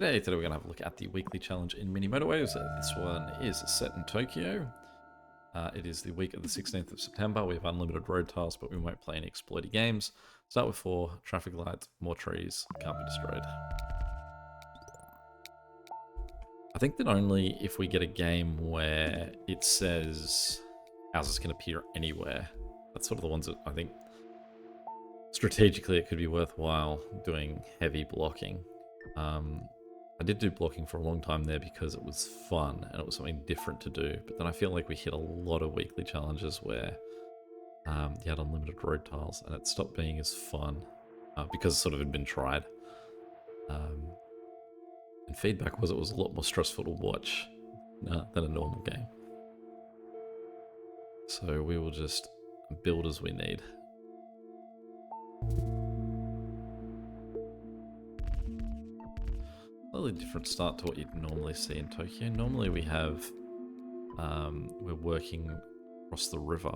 Today we're going to have a look at the weekly challenge in Mini Motorways. This one is set in Tokyo. It is the week of the 16th of September. We have unlimited road tiles, but we won't play any exploity games. Start with 4, traffic lights, more trees, can't be destroyed. I think that only if we get a game where it says houses can appear anywhere, that's sort of the ones that I think strategically it could be worthwhile doing heavy blocking. I did do blocking for a long time there because it was fun and it was something different to do, but then I feel like we hit a lot of weekly challenges where you had unlimited road tiles and it stopped being as fun because it sort of had been tried. And feedback was it was a lot more stressful to watch than a normal game. So we will just build as we need. Slightly different start to what you'd normally see in Tokyo. Normally we have, we're working across the river,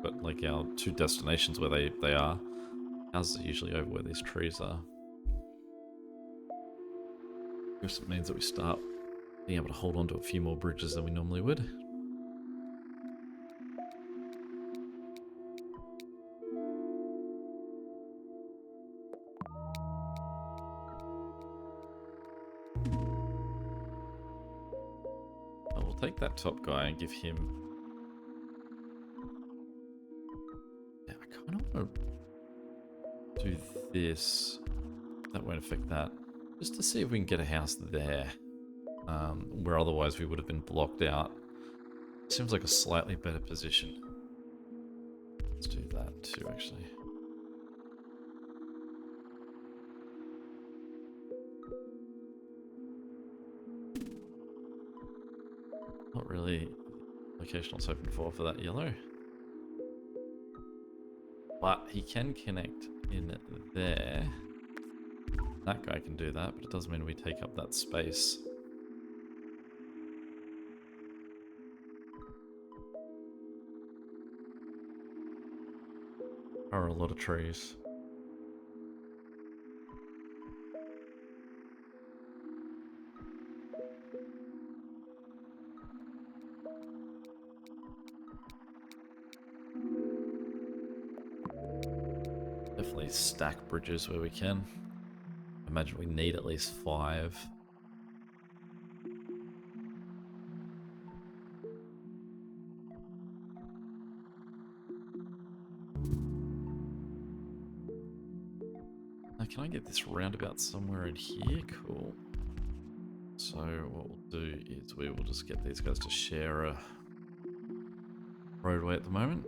but like our 2 destinations where they are, ours are usually over where these trees are. I guess it means that we start being able to hold on to a few more bridges than we normally would. Take that top guy and give him... Yeah, I kind of want to do this. That won't affect that. Just to see if we can get a house there. Where otherwise we would have been blocked out. Seems like a slightly better position. Let's do that too, actually. Not really location I was hoping for that yellow. But he can connect in there. That guy can do that, but it does mean we take up that space. There are a lot of trees. Definitely stack bridges where we can. I imagine we need at least 5. Now, can I get this roundabout somewhere in here? Cool. So what we'll do is we will just get these guys to share a roadway at the moment.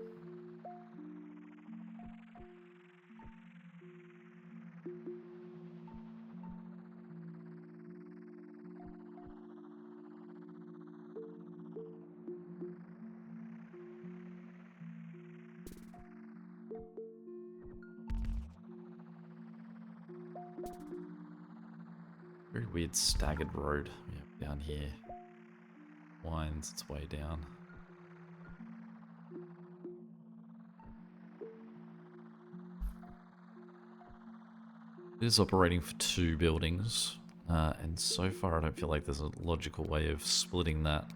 Very weird staggered road down here. Winds its way down. It is operating for 2 buildings, and so far I don't feel like there's a logical way of splitting that.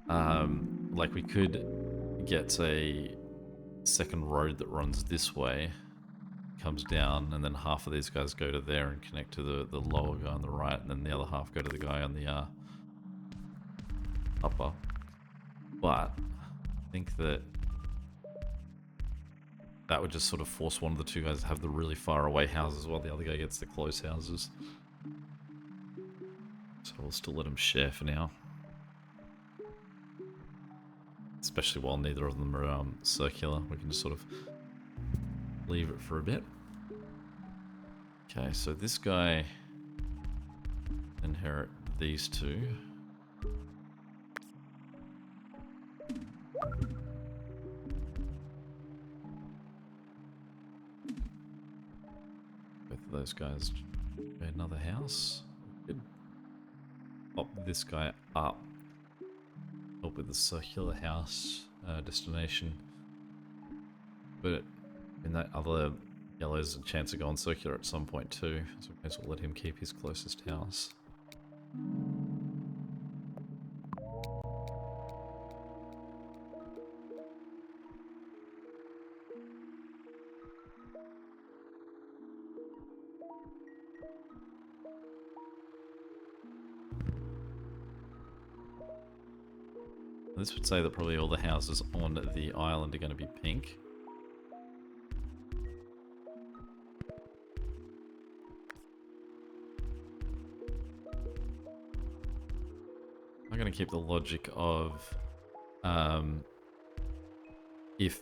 Like we could get a second road that runs this way, comes down, and then half of these guys go to there and connect to the lower guy on the right, and then the other half go to the guy on the upper. But I think that would just sort of force one of the 2 guys to have the really far away houses while the other guy gets the close houses. So we'll still let them share for now. Especially while neither of them are circular, we can just sort of leave it for a bit. Okay, so this guy inherit these 2. Both of those guys another house. Good. Pop this guy up. Help with the circular house destination. But in that other Yellow's a chance of going circular at some point too, so we may as well let him keep his closest house. This would say that probably all the houses on the island are going to be pink. I'm going to keep the logic of if...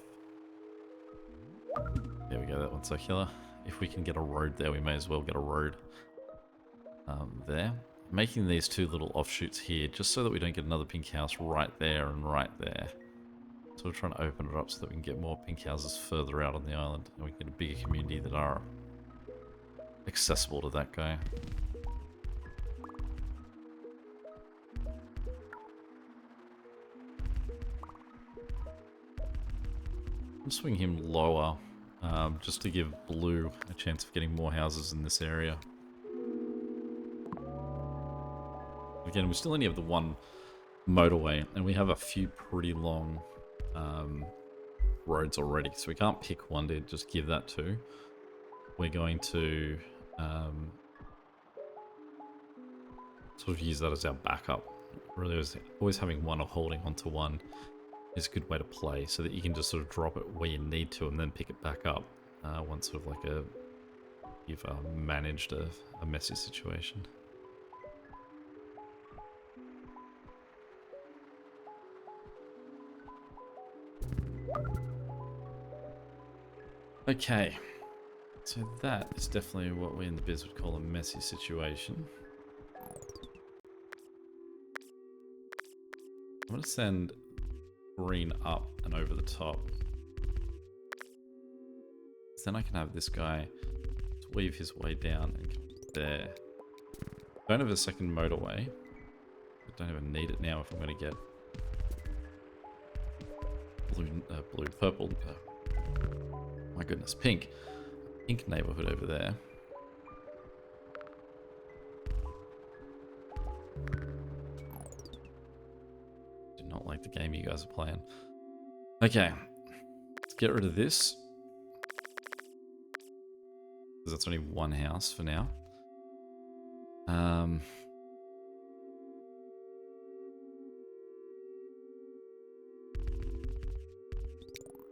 There we go, that one's circular. If we can get a road there, we may as well get a road there. Making these two little offshoots here, just so that we don't get another pink house right there and right there. So we're trying to open it up so that we can get more pink houses further out on the island, and we can get a bigger community that are accessible to that guy. I'll swing him lower, just to give blue a chance of getting more houses in this area. Again, we still only have the one motorway, and we have a few pretty long roads already, so we can't pick one to just give that to. We're going to sort of use that as our backup. Really, always having one or holding onto one is a good way to play, so that you can just sort of drop it where you need to and then pick it back up once sort of like you've managed a messy situation. Okay, so that is definitely what we in the biz would call a messy situation. I'm going to send green up and over the top. So then I can have this guy weave his way down and come there. Don't have a second motorway. I don't even need it now if I'm going to get purple. My goodness, pink neighborhood over there. Do not like the game you guys are playing. Okay, let's get rid of this, because that's only one house for now.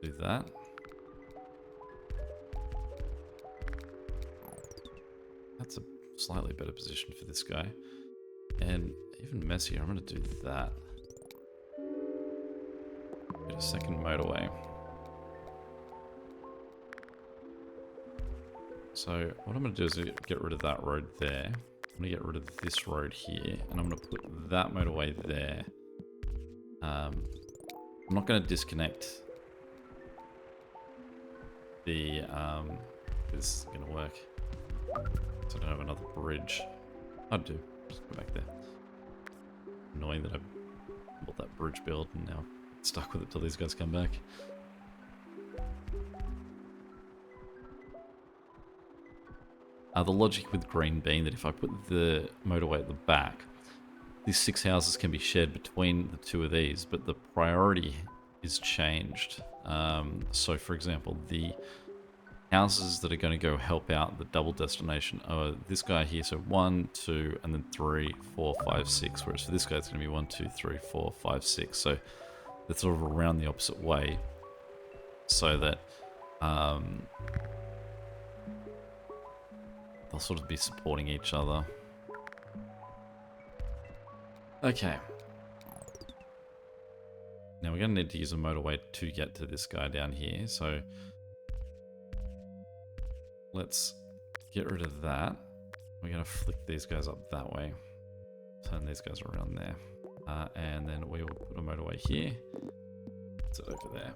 Do that. That's a slightly better position for this guy. And even messier, I'm going to do that. Get a second motorway. So what I'm going to do is get rid of that road there. I'm going to get rid of this road here, and I'm going to put that motorway there. I'm not going to disconnect the... this is going to work. So I don't have another bridge. I do. Just go back there. Annoying that I bought that bridge build and now I'm stuck with it till these guys come back. The logic with green being that if I put the motorway at the back, these 6 houses can be shared between the two of these, but the priority is changed. So for example, the houses that are going to go help out the double destination are this guy here, so 1, 2, and then 3, 4, 5, 6, whereas for this guy it's going to be 1, 2, 3, 4, 5, 6, so they're sort of around the opposite way, so that they'll sort of be supporting each other. Okay. Now we're going to need to use a motorway to get to this guy down here, so let's get rid of that. We're going to flick these guys up that way. Turn these guys around there. And then we will put a motorway here. Put it over there.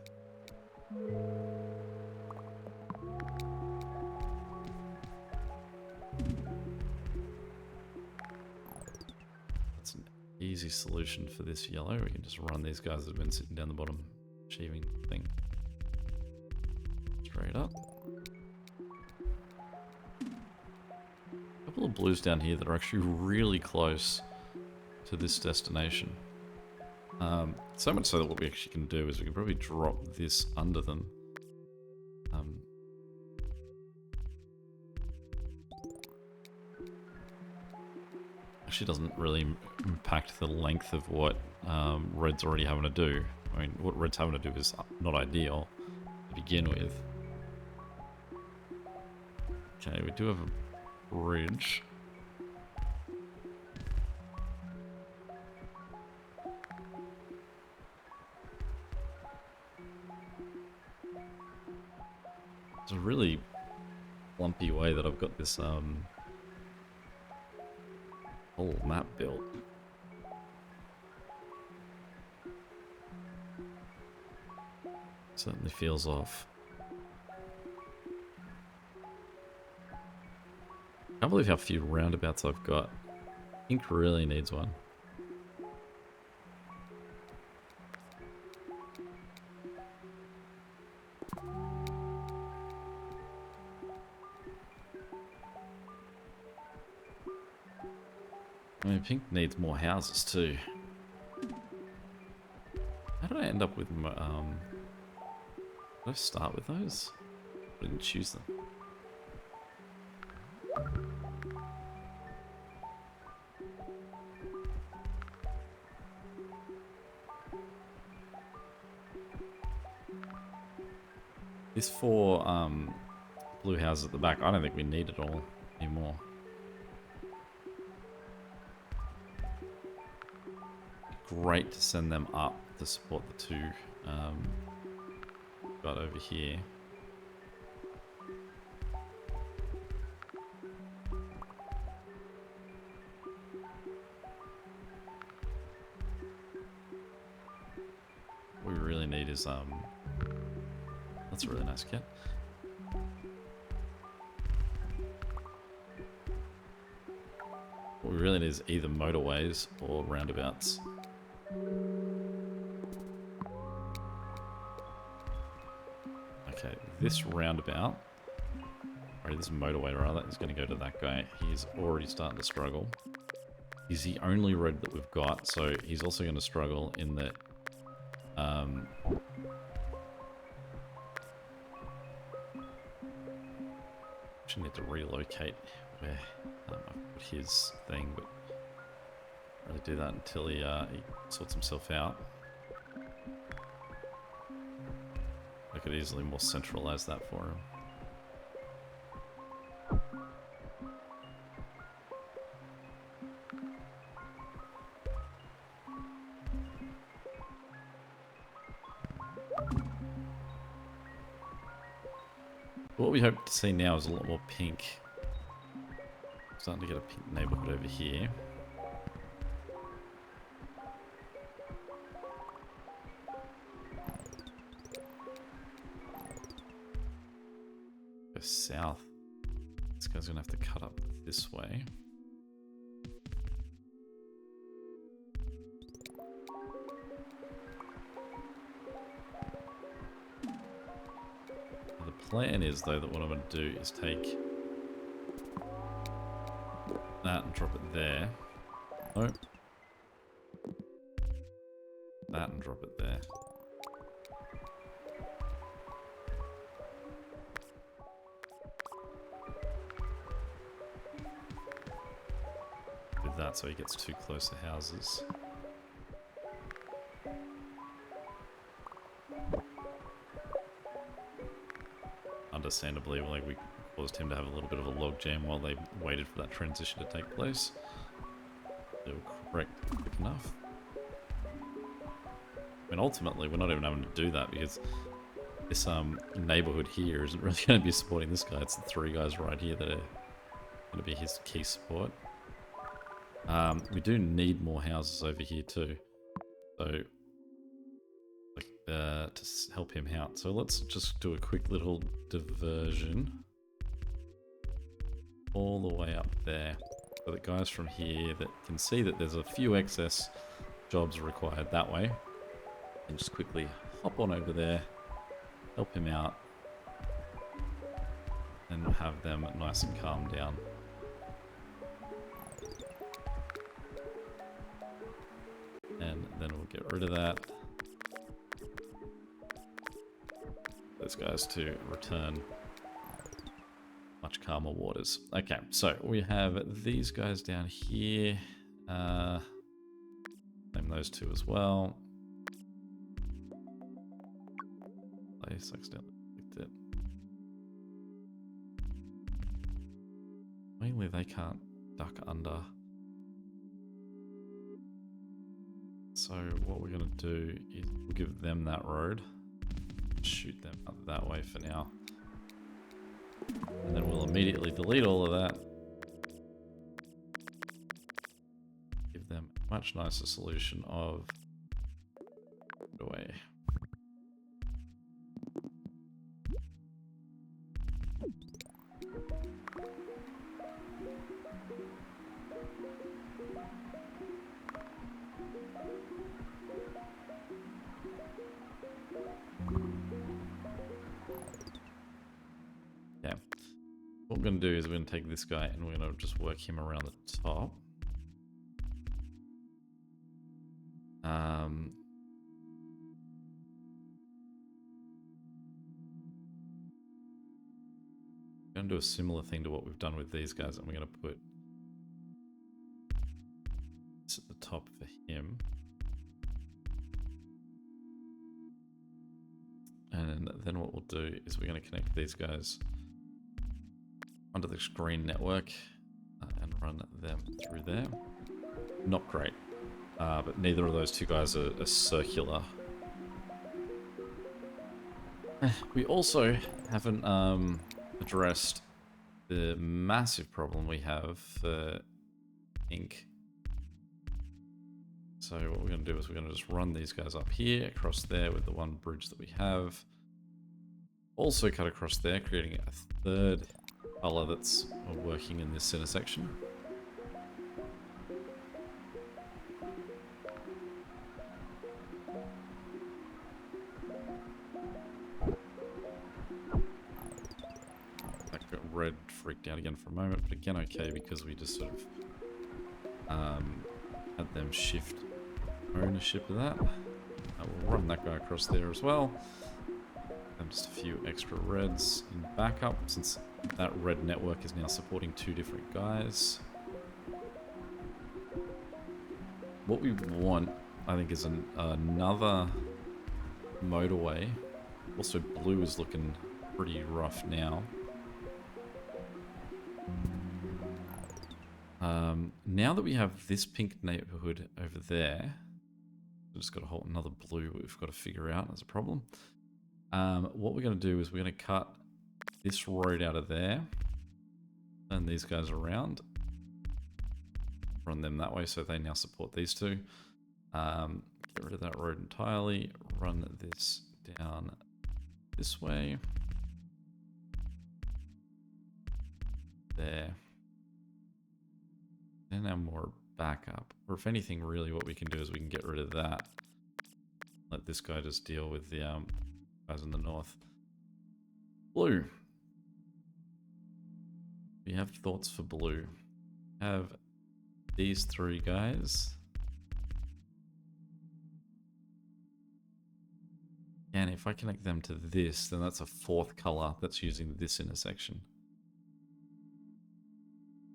That's an easy solution for this yellow. We can just run these guys that have been sitting down the bottom achieving thing. Straight up. couple of blues down here that are actually really close to this destination. So much so that what we actually can do is we can probably drop this under them. Actually doesn't really impact the length of what Red's already having to do. I mean, what Red's having to do is not ideal to begin with. Okay, we do have a bridge. It's a really lumpy way that I've got this whole map built. Certainly feels off. I can't believe how few roundabouts I've got. Ink really needs one. I mean, Pink needs more houses too. How did I end up with my, did I start with those? I didn't choose them. This 4 blue houses at the back, I don't think we need it all anymore. Great to send them up to support the 2 got over here. What we really need is that's a really nice kit. What we really need is either motorways or roundabouts. Okay, this roundabout, or this motorway rather, is going to go to that guy. He's already starting to struggle. He's the only red that we've got, so he's also going to struggle in that actually need to relocate where I put his thing, but I'll really do that until he sorts himself out. I could easily more centralize that for him. What we hope to see now is a lot more pink. Starting to get a pink neighborhood over here. Go south. This guy's gonna have to cut up this way. The plan is, though, that what I'm going to do is take that and drop it there. Nope. That and drop it there. Do that so he gets too close to houses. Understandably, like, we caused him to have a little bit of a log jam while they waited for that transition to take place. They were correct quick enough. I mean, ultimately, we're not even having to do that because this neighborhood here isn't really going to be supporting this guy. It's the 3 guys right here that are going to be his key support. We do need more houses over here too, so to help him out. So let's just do a quick little diversion all the way up there, so that guys from here that can see that there's a few excess jobs required that way, and just quickly hop on over there, help him out, and have them nice and calm down. then we'll get rid of that. Those guys to return much calmer waters. Okay, so we have these guys down here. Name those two as well. Place accidentally clicked it. Mainly they can't duck under. So what we're going to do is we'll give them that road. Shoot them up that way for now. And then we'll immediately delete all of that. Give them a much nicer solution of away. What we're going to do is we're going to take this guy and we're going to just work him around the top. We're going to do a similar thing to what we've done with these guys, and we're going to put this at the top for him. And then what we'll do is we're going to connect these guys onto the screen network and run them through there. Not great, but neither of those two guys are circular. We also haven't addressed the massive problem we have for ink. So what we're going to do is we're going to just run these guys up here, across there with the one bridge that we have. Also cut across there, creating a third color that's working in this intersection. That got red freaked out again for a moment, but again okay because we just sort of had them shift ownership of that. We'll run that guy across there as well. And just a few extra reds in backup since that red network is now supporting two different guys. What we want, I think, is another motorway. Also, blue is looking pretty rough now. Now that we have this pink neighborhood over there, we've just got a whole another blue we've got to figure out as a problem. What we're going to do is we're going to cut this road out of there, turn these guys around, run them that way so they now support these two. Get rid of that road entirely, run this down this way. There. And now more backup. Or if anything, really what we can do is we can get rid of that. Let this guy just deal with the guys in the north. Blue. We have thoughts for blue. Have these three guys. And if I connect them to this, then that's a fourth color that's using this intersection.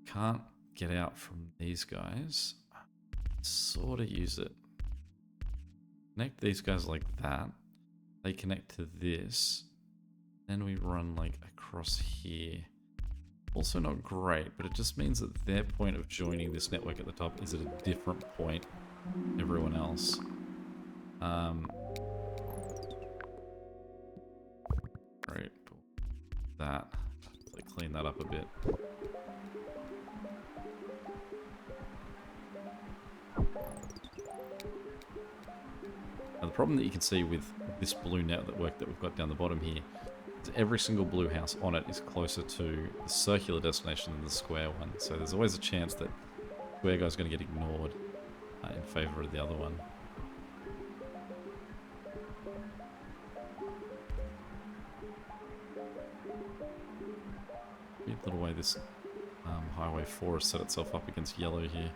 Can't get out from these guys. Sort of use it. Connect these guys like that. They connect to this. Then we run like across here. Also not great, but it just means that their point of joining this network at the top is at a different point than everyone else. Great. That. Hopefully clean that up a bit. Now the problem that you can see with this blue network that we've got down the bottom here is every single blue house on it is closer to the circular destination than the square one. So there's always a chance that the square guy's going to get ignored in favor of the other one. Weird little way this Highway 4 has set itself up against yellow here.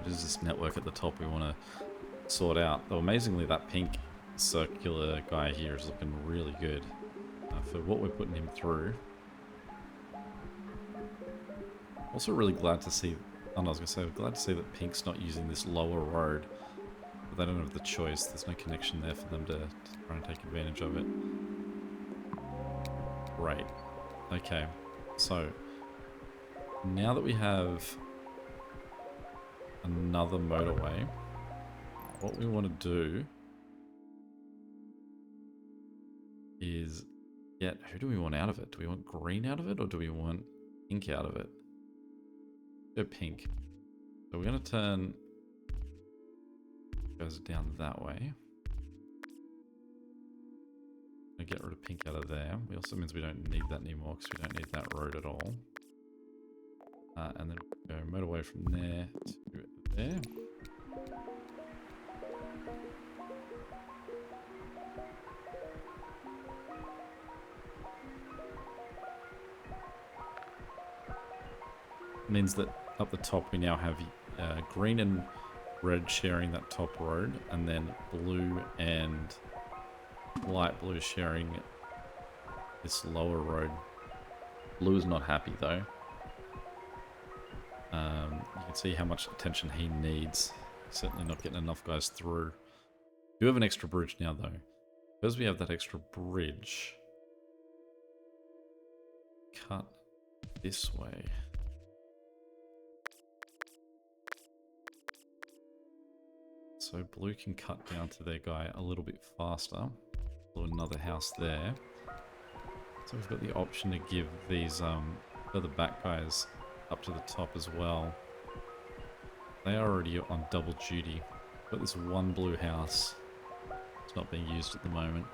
is this network at the top we want to sort out. Though amazingly, that pink circular guy here is looking really good for what we're putting him through. Also really glad to see, I was going to say, glad to see that Pink's not using this lower road. But they don't have the choice. There's no connection there for them to try and take advantage of it. Great. Okay. So, now that we have another motorway, what we want to do is get, who do we want out of it? Do we want green out of it, or do we want pink out of it? Go pink. So we're going to turn, goes down that way. Gonna get rid of pink out of there. It also means we don't need that anymore because we don't need that road at all. And then go motorway from there to there. Means that up the top we now have green and red sharing that top road, and then blue and light blue sharing this lower road. Blue is not happy though. You can see how much attention he needs. Certainly not getting enough guys through. We do have an extra bridge now though. Because we have that extra bridge, cut this way. So blue can cut down to their guy a little bit faster. Blue another house there. So we've got the option to give these further back guys up to the top as well. They are already on double duty. Got this one blue house. It's not being used at the moment.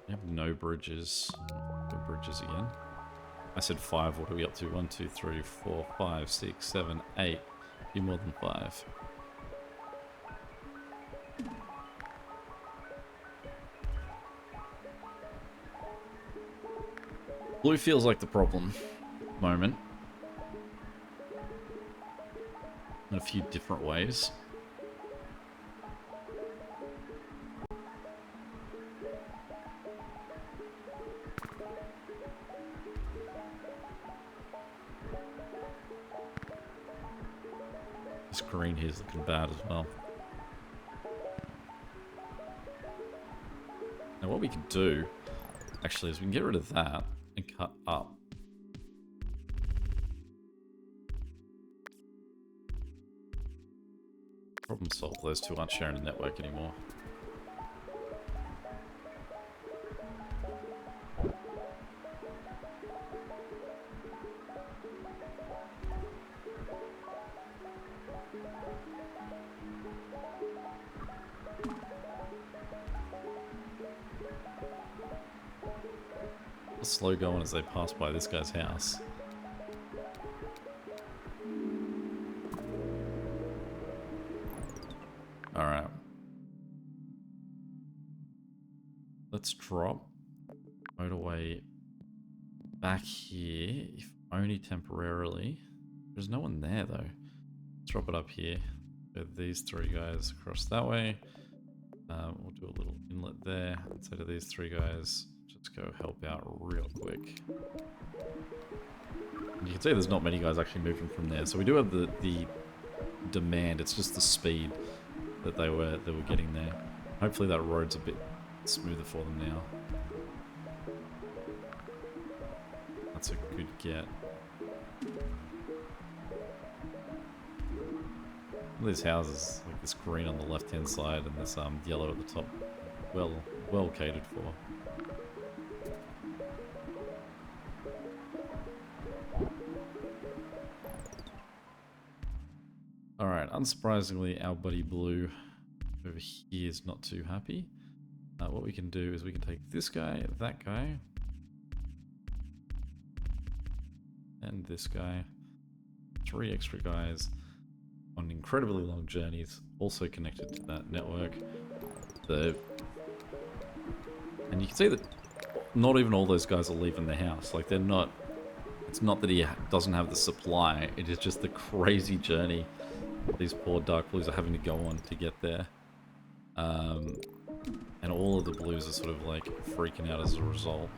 We have no bridges. No bridges again. I said 5. What are we up to? 1, 2, 3, 4, 5, 6, 7, 8. Be more than 5. Blue feels like the problem at the moment. In a few different ways. This green here is looking bad as well. Now what we can do, actually, is we can get rid of that and cut up. Problem solved. Those two aren't sharing a network anymore. Slow going as they pass by this guy's house. Alright. Let's drop motorway back here, if only temporarily. There's no one there though. Let's drop it up here. With these 3 guys across that way. We'll do a little inlet there. Let's say to these 3 guys, just go help out real quick. And you can see there's not many guys actually moving from there. So we do have the demand. It's just the speed that they were getting there. Hopefully that road's a bit smoother for them now. That's a good get. These houses, like this green on the left-hand side and this yellow at the top, well catered for. Alright, unsurprisingly, our buddy Blue over here is not too happy. What we can do is we can take this guy, that guy, and this guy. 3 extra guys. taken incredibly long journeys, also connected to that network. And you can see that not even all those guys are leaving the house. Like, they're not... It's not that he doesn't have the supply, it is just the crazy journey these poor dark blues are having to go on to get there. And all of the blues are sort of like freaking out as a result.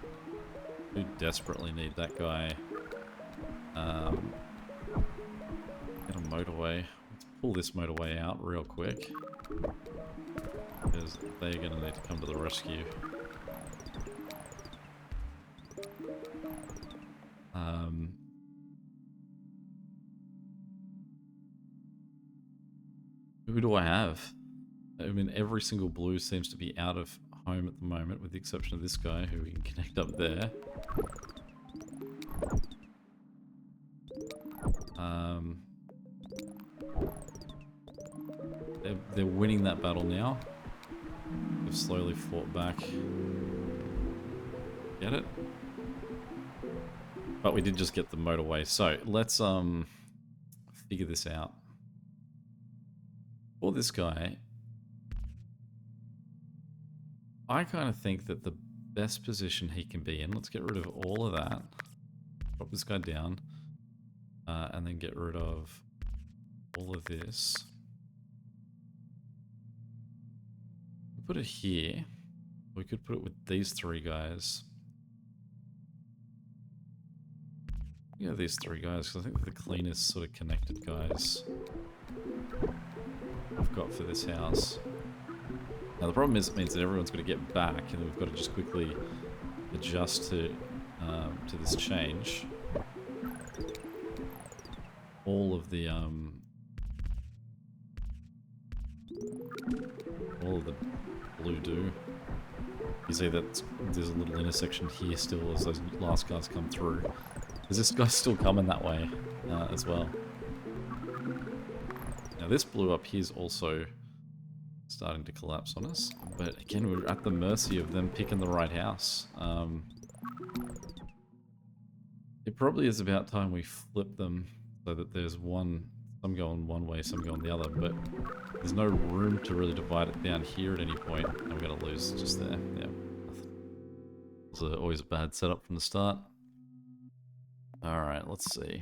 We desperately need that guy. Get a motorway. Let's pull this motorway out real quick, because they're going to need to come to the rescue. Who do I have? I mean, every single blue seems to be out of home at the moment, with the exception of this guy, who we can connect up there. They're winning that battle now. They've slowly fought back. Get it? But we did just get the motorway, so let's figure this out. For this guy, I kind of think that the best position he can be in, let's get rid of all of that, drop this guy down, and then get rid of all of this. Put it here. We could put it with these three guys. Yeah, these three guys, because I think they're the cleanest sort of connected guys I've got for this house. Now the problem is, it means that everyone's got to get back, and we've got to just quickly adjust to this change. All of the blue do. You see that there's a little intersection here still as those last guys come through. Because this guy's still coming that way as well. Now this blue up here is also starting to collapse on us, but again, we're at the mercy of them picking the right house. It probably is about time we flip them so that there's some going one way, some going the other, but there's no room to really divide it down here at any point, and we're going to lose just there. Yeah, it's always a bad setup from the start. Alright, let's see.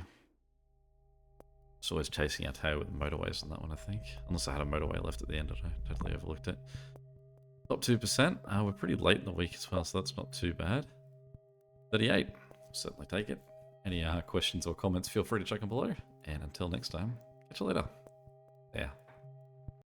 Just always chasing our tail with motorways on that one, I think. Unless I had a motorway left at the end, I totally overlooked it. Top 2%. We're pretty late in the week as well, so that's not too bad. 38. Certainly take it. Any questions or comments, feel free to chuck them below. And until next time, catch you later. Yeah.